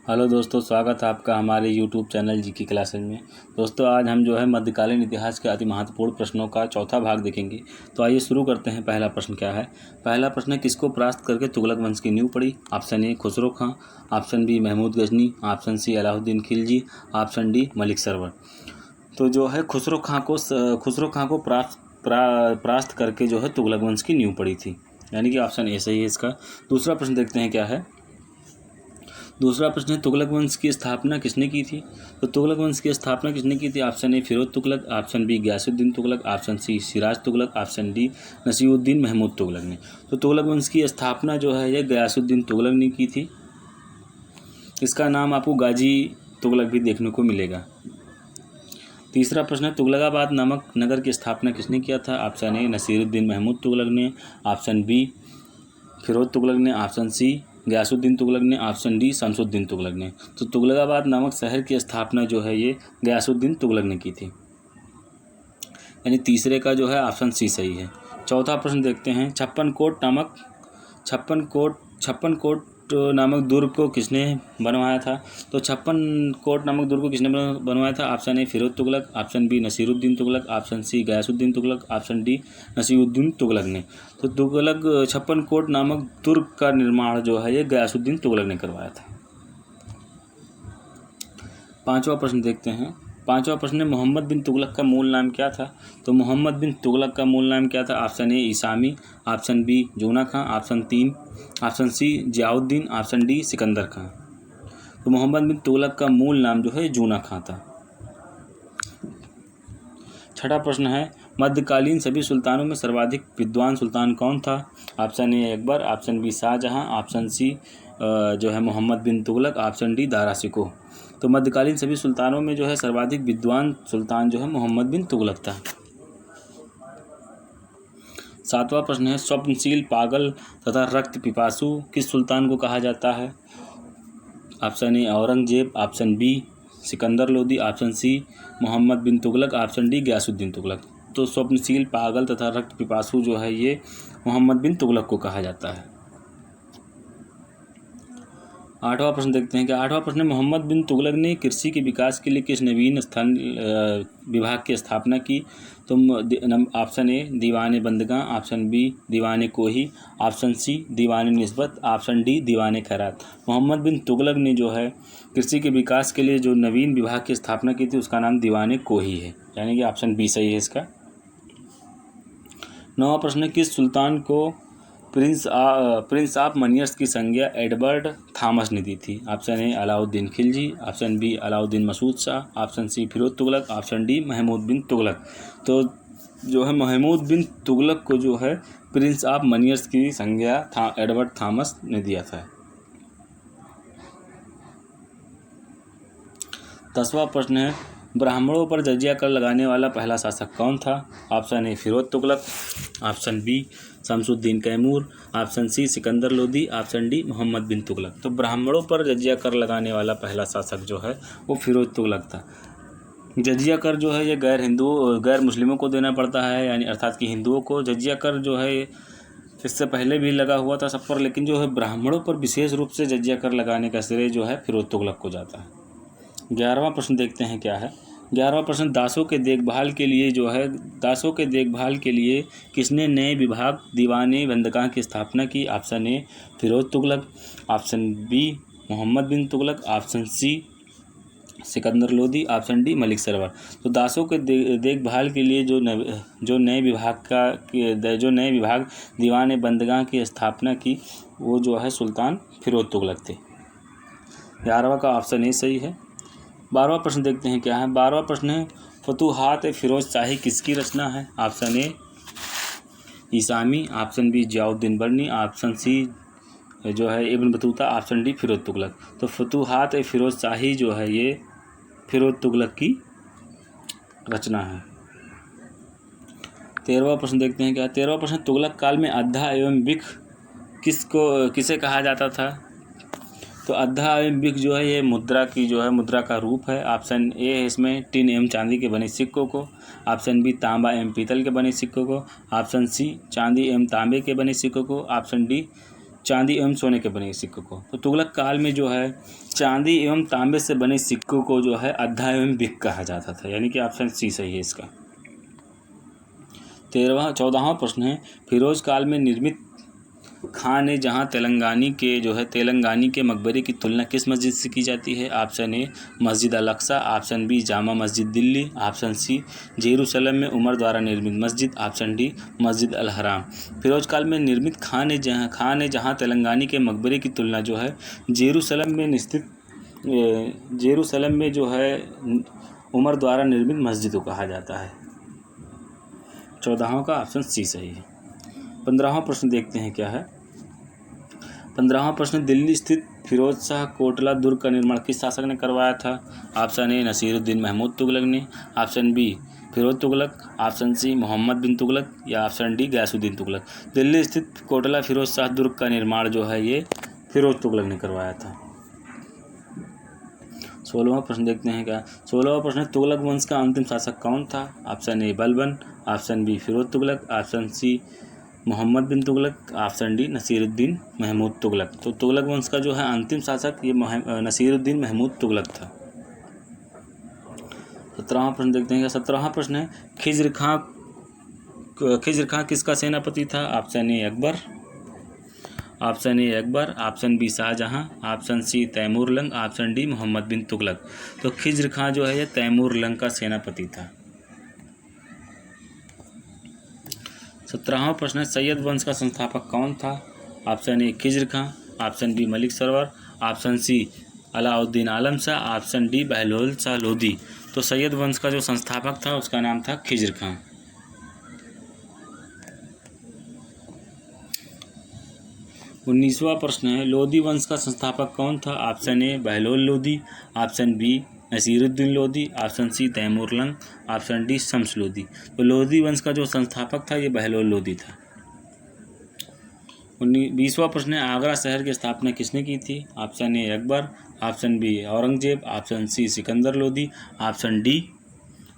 Hello दोस्तों, स्वागत है आपका हमारे यूट्यूब चैनल जी की क्लासेज में। दोस्तों आज हम जो है मध्यकालीन इतिहास के अति महत्वपूर्ण प्रश्नों का चौथा भाग देखेंगे। तो आइए शुरू करते हैं। पहला प्रश्न क्या है? पहला प्रश्न है, किसको परास्त करके तुगलक वंश की नींव पड़ी? Option A Khusro Khan, option B Mahmud Ghazni, option C Alauddin Khilji, option D Malik Sarwar. तो जो है खुसरो खां को परास्त करके जो है तुगलक वंश की नींव पड़ी थी, यानी कि ऑप्शन ए सही है इसका। दूसरा प्रश्न देखते हैं क्या है। दूसरा प्रश्न है, तुगलक वंश की स्थापना किसने की थी? तो तुगलक वंश की स्थापना किसने की थी? Option A Firoz Tughlaq, option B Ghiyasuddin Tughlaq, option C Siraj Tughlaq, option D Nasiruddin Mahmud Tughlaq ने। तो तुगलक वंश की स्थापना जो है यह गयासुद्दीन तुगलक ने की थी। इसका नाम आपको गाजी तुगलक भी देखने को मिलेगा। तीसरा प्रश्न है, तुगलकाबाद नामक नगर की स्थापना किसने किया था? ऑप्शन ए नसीरुद्दीन महमूद तुगलक ने, ऑप्शन बी फिरोज तुगलक ने, ऑप्शन सी गयासुद्दीन तुगलक ने, ऑप्शन डी शमसुद्दीन तुगलक ने। तो तुगलकाबाद नामक शहर की स्थापना जो है ये गयासुद्दीन तुगलक ने की थी, यानी तीसरे का जो है ऑप्शन सी सही है। चौथा प्रश्न देखते हैं, छप्पन कोट नामक दुर्ग को किसने बनवाया था? तो छप्पन कोट नामक दुर्ग को किसने बनवाया था? Option A Firoz Tughlaq, option B Nasiruddin Tughlaq, option C Ghiyasuddin Tughlaq, option D Nasiruddin Tughlaq ने। तो छप्पन कोट नामक दुर्ग का निर्माण जो है ये गयासुद्दीन तुगलक ने करवाया था। पांचवा प्रश्न देखते हैं। पांचवा प्रश्न है, मोहम्मद बिन तुगलक का मूल नाम क्या था? तो मोहम्मद बिन तुगलक का मूल नाम क्या था? Option A Isami, option B Juna Khan, option C Ziauddin, option D Sikandar Khan. तो मोहम्मद बिन तुगलक का मूल नाम जो है जूना खां था। छठा प्रश्न है, मध्यकालीन सभी सुल्तानों में सर्वाधिक विद्वान सुल्तान कौन था? Option A Akbar, option B Shahjahan, option C जो है मोहम्मद बिन तुगलक, ऑप्शन डी दारा शिकोह। तो मध्यकालीन सभी सुल्तानों में जो है सर्वाधिक विद्वान सुल्तान जो है मोहम्मद बिन तुगलक था। सातवां प्रश्न है, स्वप्नशील, पागल तथा रक्त पिपासु किस सुल्तान को कहा जाता है? Option A Aurangzeb, option B Sikandar Lodi, option C Mohammad bin Tughlaq, option D Ghiyasuddin Tughlaq. तो स्वप्नशील, पागल तथा रक्त पिपासु जो है ये मोहम्मद बिन तुगलक को कहा जाता है। आठवां प्रश्न देखते हैं कि आठवां प्रश्न है, मोहम्मद बिन तुगलक ने कृषि के विकास के लिए किस नवीन विभाग की स्थापना की? तो ऑप्शन ए दीवान बंदगां, ऑप्शन बी दीवान कोही, ऑप्शन सी दीवान निस्बत, ऑप्शन डी दीवान खैरात। मोहम्मद बिन तुगलक ने जो है कृषि के विकास के लिए जो नवीन विभाग की स्थापना की थी उसका नाम दीवान कोही है, यानी कि ऑप्शन बी सही है इसका। नौवां प्रश्न है, किस सुल्तान को प्रिंस ऑफ मनियर्स की संज्ञा एडवर्ड थॉमस ने दी थी? Option A Alauddin Khilji, option B Alauddin Masud Shah, option C Firoz Tughlaq, option D Mahmud bin Tughlaq. तो जो है महमूद बिन तुगलक को जो है प्रिंस ऑफ मनियर्स की संज्ञा एडवर्ड थॉमस ने दिया था। 10वां प्रश्न है, ब्राह्मणों पर जजिया कर लगाने वाला पहला शासक कौन था? Option A Firoz Tughlaq, option B Shamsuddin Kaimur, option C Sikandar Lodi, option D Mohammad bin Tughlaq. तो ब्राह्मणों पर जजिया कर लगाने वाला पहला शासक जो है वो फिरोज तुगलक था। जजिया कर जो है ये गैर मुस्लिमों को देना पड़ता है, यानी अर्थात कि हिंदुओं को जजिया कर जो है इससे पहले भी लगा हुआ था सब पर, लेकिन जो है ब्राह्मणों पर विशेष रूप से जजिया कर लगाने का श्रेय जो है फिरोज तुगलक को जाता है। 11वां प्रश्न देखते हैं क्या है। 11वां प्रश्न, दासों के देखभाल के लिए किसने नए विभाग दीवाने बंदगां की स्थापना की? Option A Firoz Tughlaq, option B Mohammad bin Tughlaq, option C Sikandar Lodi, option D Malik Sarwar. तो दासों के देखभाल के लिए जो नए विभाग दीवाने बंदगां की स्थापना की वो जो है सुल्तान फिरोज तुगलक थे। 11वां का ऑप्शन ए सही है। 12वां प्रश्न देखते हैं क्या है। 12वां प्रश्न है, फतूहात फिरोज शाही किसकी रचना है? Option A Isami, option B Ziauddin Barani, option C जो है इब्न बतूता, ऑप्शन डी फिरोज तुगलक। तो फतूहात फिरोज शाही जो है ये फिरोज तुगलक की रचना है। 13वां प्रश्न देखते हैं क्या। 13वां प्रश्न, तुगलक काल में अद्धा एवं बिख किसे कहा जाता था? तो अद्धा एवं बिख जो है ये मुद्रा का रूप है। ऑप्शन ए है इसमें टिन एवं चांदी के बने सिक्कों को, ऑप्शन बी तांबा एवं पीतल के बने सिक्कों को, ऑप्शन सी चांदी एवं तांबे के बने सिक्कों को, ऑप्शन डी चांदी एवं सोने के बने सिक्कों को। तो तुगलक काल में जो है चांदी एवं तांबे से बने सिक्कों को जो है अद्धा एवं बिक कहा जाता था, यानी कि ऑप्शन सी सही है इसका। 14वां प्रश्न है, फिरोज काल में निर्मित खां ने जहां तेलंगानी के मकबरे की तुलना किस मस्जिद से की जाती है? ऑप्शन ए मस्जिद अल Aqsa, option B Jama Masjid Delhi, option C Jerusalem में उमर द्वारा निर्मित मस्जिद, ऑप्शन डी मस्जिद अल हराम। फिरोज काल में निर्मित खां ने जहां तेलंगानी के मकबरे की तुलना जो है जेरूसलम में जो है उमर द्वारा निर्मित मस्जिद को कहा जाता है। 14वां का ऑप्शन सी सही है। 15वां प्रश्न देखते हैं क्या है। 15वां प्रश्न, दिल्ली स्थित फिरोज शाह कोटला दुर्ग का निर्माण किस शासक ने करवाया था? ऑप्शन ए नसीरुद्दीन महमूद तुगलक ने, option B Firoz Tughlaq, option C Mohammad bin Tughlaq या ऑप्शन डी गयासुद्दीन तुगलक। दिल्ली स्थित कोटला फिरोज शाह दुर्ग का निर्माण जो है ये फिरोज तुगलक ने करवाया था। 16वां प्रश्न देखते हैं क्या। 16वां प्रश्न, तुगलक वंश का अंतिम शासक कौन था? Option A Balban, option B Firoz Tughlaq, option C Mohammad bin Tughlaq, option D Nasiruddin Mahmud Tughlaq. तो तुगलक वंश का जो है अंतिम शासक ये नसीरुद्दीन महमूद तुगलक था। 17वां प्रश्न देखते हैं। 17वां प्रश्न है, खिज्र खां किसका सेनापति था? Option A Akbar, option B Shahjahan, option C Taimurlang, option D Mohammad bin Tughlaq. तो खिज्र खां जो है ये तैमूरलंग का सेनापति था। 17वां प्रश्न है, सैयद वंश का संस्थापक कौन था? Option A Khizr Khan, option B Malik Sarwar, option C Alauddin Alam Shah, option D Bahlol Shah Lodhi. तो सैयद वंश का जो संस्थापक था उसका नाम था खिज्र खां। 19वां प्रश्न है, लोधी वंश का संस्थापक कौन था? Option A Bahlol Lodhi, option B Nasiruddin Lodhi, option C Taimurlang, option D Shams Lodhi. तो लोधी वंश का जो संस्थापक था ये बहलोल लोधी था। 20वां प्रश्न है, आगरा शहर की स्थापना किसने की थी? Option A Akbar, option B Aurangzeb, option C Sikandar Lodhi, option D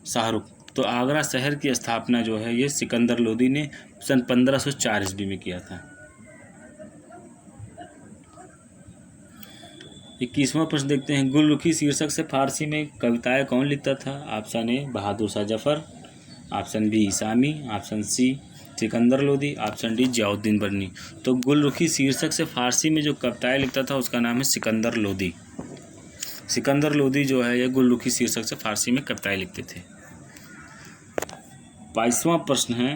Shahrukh. तो आगरा शहर की स्थापना जो है ये सिकंदर लोधी ने सन 1504 ईस्वी में किया था। 21वां प्रश्न देखते हैं, गुलरुखी शीर्षक से फारसी में कविताएं कौन लिखता था? Option A Bahadur Shah Zafar, option B Isami, option C Sikandar Lodhi, option D Ziauddin Barani. तो गुलरुखी शीर्षक से फारसी में जो कविताएं लिखता था उसका नाम है सिकंदर लोधी। सिकंदर लोधी जो है ये गुलरुखी शीर्षक से फारसी में कविताएं लिखते थे। 22वां प्रश्न है,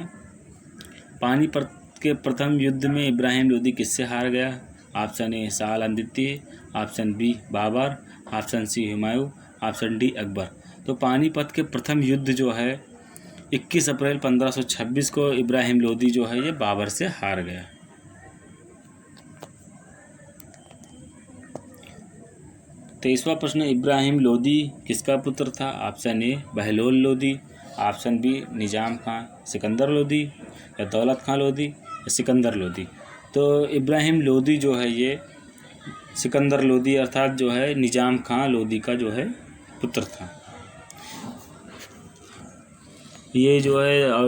पानीपत के प्रथम युद्ध में इब्राहिम लोधी किससे हार गया? ऑप्शन ए शाह आलम द्वितीय, option B Babur, option C Humayun, option D Akbar. तो पानीपत के प्रथम युद्ध जो है 21 अप्रैल 1526 को इब्राहिम लोधी जो है ये बाबर से हार गया। 23वां प्रश्न, इब्राहिम लोधी किसका पुत्र था? Option A Bahlol Lodhi, option B Nizam Khan Sikandar Lodi या दौलत खां लोधी या सिकंदर लोधी। तो इब्राहिम लोधी जो है ये सिकंदर लोधी अर्थात जो है निजाम खां लोधी का जो है पुत्र था। ये जो है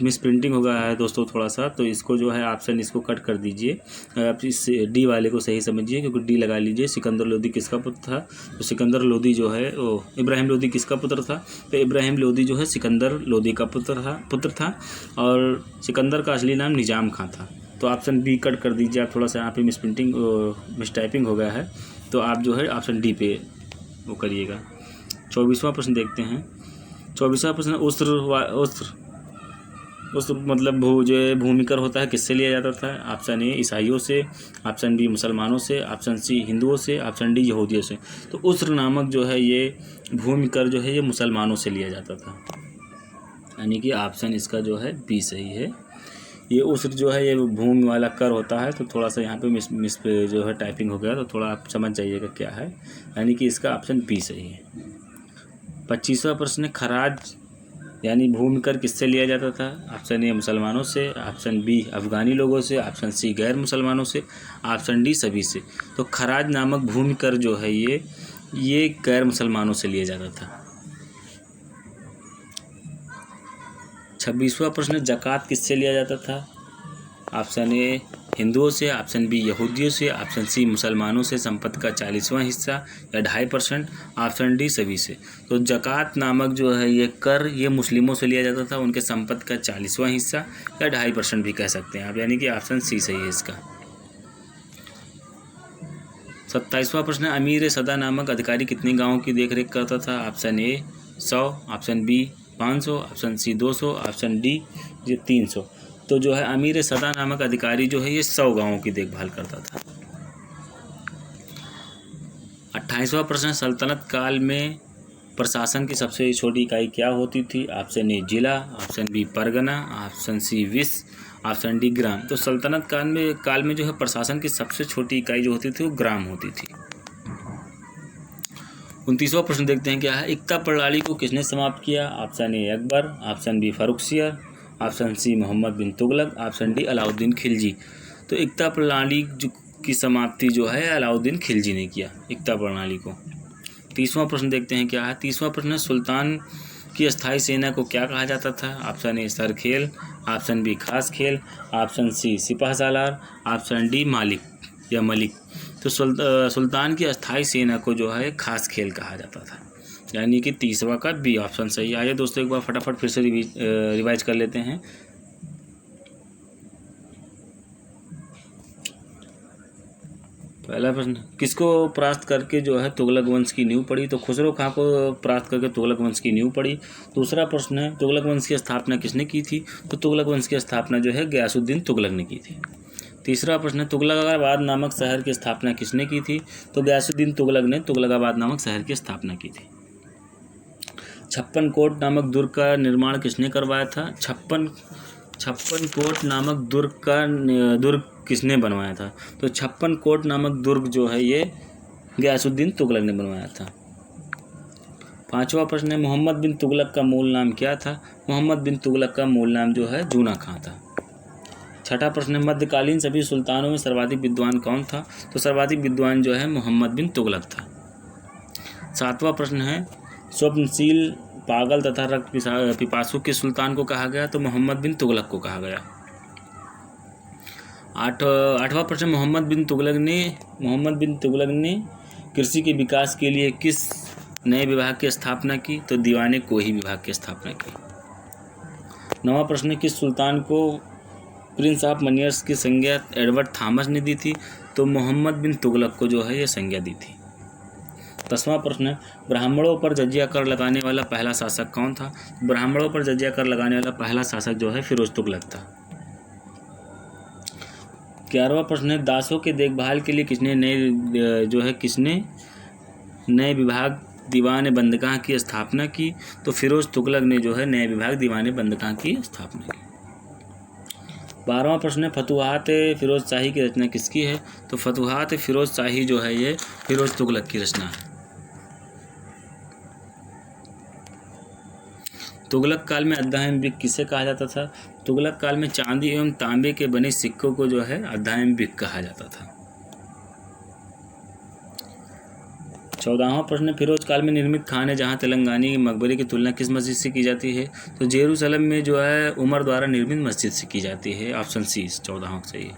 मिस प्रिंटिंग हो गया है दोस्तों थोड़ा सा, तो इसको जो है ऑप्शन इसको कट कर दीजिए, आप इस डी वाले को सही समझिए क्योंकि डी लगा लीजिए। सिकंदर लोधी किसका पुत्र था? तो सिकंदर लोधी जो है वो इब्राहिम लोधी किसका पुत्र था? तो इब्राहिम लोधी जो है सिकंदर लोधी का पुत्र था और सिकंदर का असली नाम निजाम खां था। तो ऑप्शन बी कट कर दीजिए आप, थोड़ा सा यहाँ पे मिस टाइपिंग हो गया है, तो आप जो है ऑप्शन डी पे वो करिएगा। 24वां प्रश्न देखते हैं। 24वां प्रश्न, उस्र मतलब भूमिकर होता है किससे लिया जाता था? ऑप्शन ए ईसाइयों से, ऑप्शन बी मुसलमानों से, ऑप्शन सी हिंदुओं से, ऑप्शन डी यहूदियों से। तो उस्र नामक जो है ये भूमिकर जो है ये मुसलमानों से लिया जाता था, यानी कि ऑप्शन इसका जो है बी सही है। ये उस्र जो है ये भूमि वाला कर होता है, तो थोड़ा सा यहाँ पे मिस पे जो है टाइपिंग हो गया, तो थोड़ा आप समझ जाइएगा क्या है, यानी कि इसका ऑप्शन बी सही है। 25वां प्रश्न, खराज यानी भूमि कर किससे लिया जाता था? ऑप्शन ए मुसलमानों से, ऑप्शन बी अफ़गानी लोगों से, ऑप्शन सी गैर मुसलमानों से, ऑप्शन डी सभी से। तो खराज नामक भूमि कर जो है ये गैर मुसलमानों से लिया जाता था। 26वां प्रश्न, ज़कात किससे लिया जाता था? ऑप्शन ए हिंदुओं से, ऑप्शन बी यहूदियों से, ऑप्शन सी मुसलमानों से संपत्ति का 40वां हिस्सा या 2.5%, ऑप्शन डी सभी से। तो ज़कात नामक जो है ये कर ये मुस्लिमों से लिया जाता था, उनके संपत्ति का 40वां हिस्सा या 2.5% भी कह सकते हैं आप, यानी कि ऑप्शन सी सही है इसका। 27वां प्रश्न है, अमीर सदा नामक अधिकारी कितने गाँवों की देखरेख करता था? Option A 100, option B 500, option C 200, option D 300। तो जो है अमीर सदा नामक अधिकारी जो है ये 100 गाँवों की देखभाल करता था। 28वां प्रश्न, सल्तनत काल में प्रशासन की सबसे छोटी इकाई क्या होती थी? ऑप्शन ए जिला, ऑप्शन बी परगना, ऑप्शन सी विस, ऑप्शन डी ग्राम। तो सल्तनत काल में जो है प्रशासन की सबसे छोटी इकाई जो होती थी वो ग्राम होती थी। 29वां प्रश्न देखते हैं क्या है, एकता प्रणाली को किसने समाप्त किया? Option A Akbar, option B Farrukhsiyar, option C Mohammad bin Tughlaq, option D Alauddin Khilji. तो एकता प्रणाली की समाप्ति जो है अलाउद्दीन खिलजी ने किया एकता प्रणाली को। 30वां प्रश्न देखते हैं क्या है, 30वां प्रश्न, सुल्तान की अस्थायी सेना को क्या कहा जाता था? ऑप्शन ए सरखेल, ऑप्शन बी खास खेल, ऑप्शन सी सिपाह सालार, ऑप्शन डी मालिक या मलिक। तो सुल्तान की अस्थायी सेना को जो है खास खेल कहा जाता था, यानी कि 30वां का बी ऑप्शन सही है। आइए दोस्तों एक बार फटाफट फिर से रिवाइज कर लेते हैं। पहला प्रश्न, किसको परास्त करके जो है तुगलक वंश की नींव पड़ी? तो खुसरो खां को परास्त करके तुगलक वंश की नींव पड़ी। दूसरा प्रश्न है, तुगलक वंश की स्थापना किसने की थी? तो तुगलक वंश की स्थापना जो है गयासुद्दीन तुगलक ने की थी। तीसरा प्रश्न है, तुगलकाबाद नामक शहर की स्थापना किसने की थी? तो गयासुद्दीन तुगलक ने तुगलकाबाद नामक शहर की स्थापना की थी। 56 कोट नामक दुर्ग का निर्माण किसने करवाया था? 56 कोट नामक दुर्ग किसने बनवाया था? तो 56 कोट नामक दुर्ग जो है ये गयासुद्दीन तुगलक ने बनवाया था। 5वां प्रश्न है, मोहम्मद बिन तुगलक का मूल नाम क्या था? मोहम्मद बिन तुगलक का मूल नाम जो है जूना खां था। 6ठा प्रश्न है, मध्यकालीन सभी सुल्तानों में सर्वाधिक विद्वान कौन था? तो सर्वाधिक विद्वान जो है मोहम्मद बिन तुगलक था। 7वां प्रश्न है, स्वप्नशील, पागल तथा रक्त पिपासु के सुल्तान को कहा गया? तो मोहम्मद बिन तुगलक को कहा गया। 8वां प्रश्न, मोहम्मद बिन तुगलक ने कृषि के विकास के लिए किस नए विभाग की स्थापना की? तो दीवाने कोही विभाग की स्थापना की। 9वां प्रश्न, किस सुल्तान को प्रिंस ऑफ मनियर्स की संज्ञा एडवर्ड थॉमस ने दी थी? तो मोहम्मद बिन तुगलक को जो है ये संज्ञा दी थी। 10वां प्रश्न है, ब्राह्मणों पर जजिया कर लगाने वाला पहला शासक कौन था? ब्राह्मणों पर जजिया कर लगाने वाला पहला शासक जो है फिरोज तुगलक था। 11वां प्रश्न है, दासों के देखभाल के लिए किसने नए विभाग दीवान बंदगाह की स्थापना की? तो फिरोज तुगलक ने जो है नए विभाग दीवान बंदगाह की स्थापना की। 12वां प्रश्न है, फतुहात फिरोज शाही की रचना किसकी है? तो फतुहात फिरोज शाही जो है ये फिरोज तुगलक की रचना है। तुगलक काल में अद्दाम बिक किसे कहा जाता था? तुगलक काल में चांदी एवं तांबे के बने सिक्कों को जो है अद्दाम बिक कहा जाता था। 14वां प्रश्न, फिरोज काल में निर्मित खाने जहां तेलंगानी मकबरे की तुलना किस मस्जिद से की जाती है? तो जेरूसलम में जो है उमर द्वारा निर्मित मस्जिद से की जाती है, ऑप्शन सी 14वां सही है।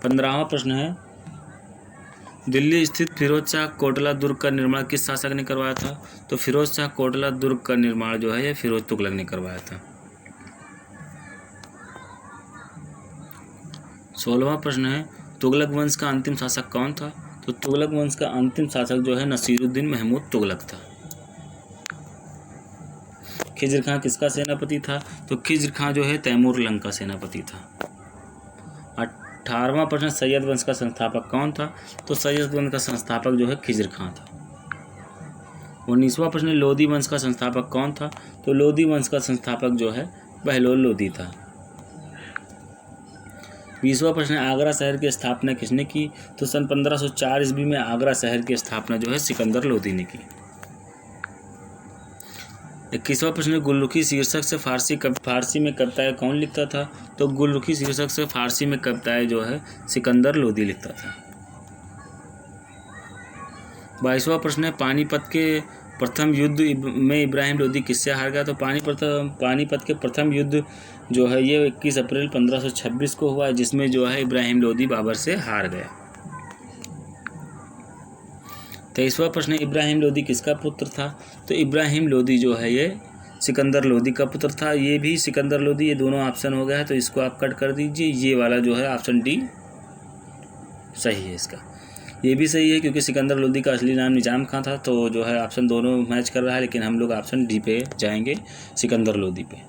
15वां प्रश्न है, दिल्ली स्थित फिरोज शाह कोटला दुर्ग का निर्माण किस शासक ने करवाया था? तो फिरोज शाह कोटला दुर्ग का निर्माण जो है यह फिरोज तुगलक ने करवाया था। 16वां प्रश्न है, तुगलक वंश का अंतिम शासक कौन था? तो तुगलक वंश का अंतिम शासक जो है नसीरुद्दीन महमूद तुगलक था। खिज्र खां किसका सेनापति था? तो खिज्र खां जो है तैमूर लंग का सेनापति था। 18वां प्रश्न, सैयद वंश का संस्थापक कौन था? तो सैयद वंश का संस्थापक जो है खिज्र खां था। 19वां प्रश्न, लोधी वंश का संस्थापक कौन था? तो लोधी वंश का संस्थापक जो है बहलोल लोधी था। 20वां प्रश्न, आगरा शहर की स्थापना किसने की? तो सन 1504 ईस्वी में आगरा शहर की स्थापना जो है सिकंदर लोधी ने की। 21वां प्रश्न, गुलरुखी शीर्षक से फारसी में कविताएं कौन लिखता था? तो गुलरुखी शीर्षक से फारसी में कविताएं जो है सिकंदर लोधी लिखता था। 22वां प्रश्न है, पानीपत के प्रथम युद्ध में इब्राहिम लोदी किससे हार गया? तो पानीपत के प्रथम युद्ध जो है ये 21 अप्रैल 1526 को हुआ, जिसमें जो है इब्राहिम लोदी बाबर से हार गया। 23वां प्रश्न है, इब्राहिम लोदी किसका पुत्र था? तो इब्राहिम लोदी जो है ये सिकंदर लोदी का पुत्र था। ये भी सिकंदर लोदी, ये दोनों ऑप्शन हो गया है, तो इसको आप कट कर दीजिए। ये वाला जो है ऑप्शन डी सही है इसका। ये भी सही है क्योंकि सिकंदर लोदी का असली नाम निजाम खां था, तो जो है ऑप्शन दोनों मैच कर रहा है, लेकिन हम लोग ऑप्शन डी पे जाएंगे, सिकंदर लोदी पे।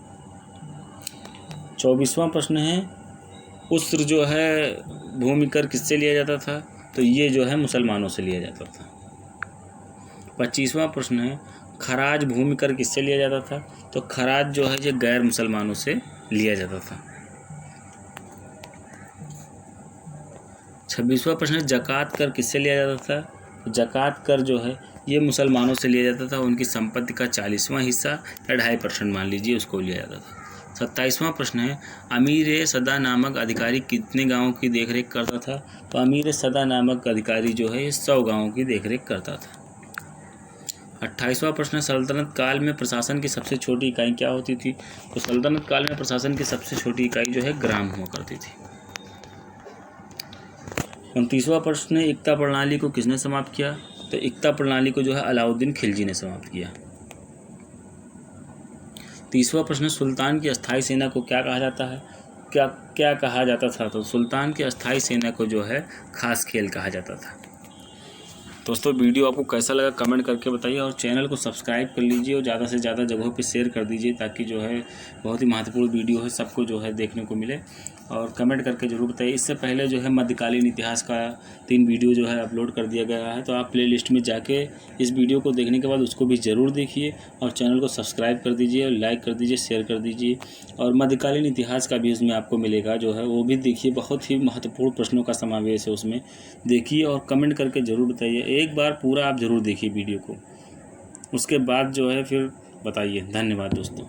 24वां प्रश्न है, उस्र जो है भूमि कर किससे लिया जाता था? तो ये जो है मुसलमानों से लिया जाता था। 25वां प्रश्न है, खराज भूमि कर किससे लिया जाता था? तो खराज जो है ये गैर मुसलमानों से लिया जाता था। 26वां प्रश्न है, जकात कर किससे लिया जाता था? तो जकात कर जो है ये मुसलमानों से लिया जाता था, उनकी संपत्ति का 40वां हिस्सा या 2.5% मान लीजिए, उसको लिया जाता था। 27वां प्रश्न है, अमीर सदा नामक अधिकारी कितने गांवों की देखरेख करता था? तो अमीर सदा नामक अधिकारी जो है 100 गांवों की देखरेख करता था। 28वां प्रश्न, सल्तनत काल में प्रशासन की सबसे छोटी इकाई क्या होती थी? तो सल्तनत काल में प्रशासन की सबसे छोटी इकाई जो है ग्राम हुआ करती थी। 29वां प्रश्न, एकता प्रणाली को किसने समाप्त किया? तो एकता प्रणाली को जो है अलाउद्दीन खिलजी ने समाप्त किया। 30वां प्रश्न, सुल्तान की अस्थायी सेना को क्या कहा जाता है? क्या कहा जाता था? तो सुल्तान की अस्थायी सेना को जो है खास खेल कहा जाता था। दोस्तों वीडियो आपको कैसा लगा कमेंट करके बताइए, और चैनल को सब्सक्राइब कर लीजिए और ज़्यादा से ज़्यादा जगहों पे शेयर कर दीजिए, ताकि जो है बहुत ही महत्वपूर्ण वीडियो है, सबको जो है देखने को मिले। और कमेंट करके ज़रूर बताइए। इससे पहले जो है मध्यकालीन इतिहास का 3 वीडियो जो है अपलोड कर दिया गया है, तो आप प्लेलिस्ट में जाके इस वीडियो को देखने के बाद उसको भी ज़रूर देखिए और चैनल को सब्सक्राइब कर दीजिए, लाइक कर दीजिए, शेयर कर दीजिए। और मध्यकालीन इतिहास का भी उसमें आपको मिलेगा जो है, वो भी देखिए, बहुत ही महत्वपूर्ण प्रश्नों का समावेश है उसमें, देखिए और कमेंट करके ज़रूर बताइए। एक बार पूरा आप ज़रूर देखिए वीडियो को, उसके बाद जो है फिर बताइए। धन्यवाद दोस्तों।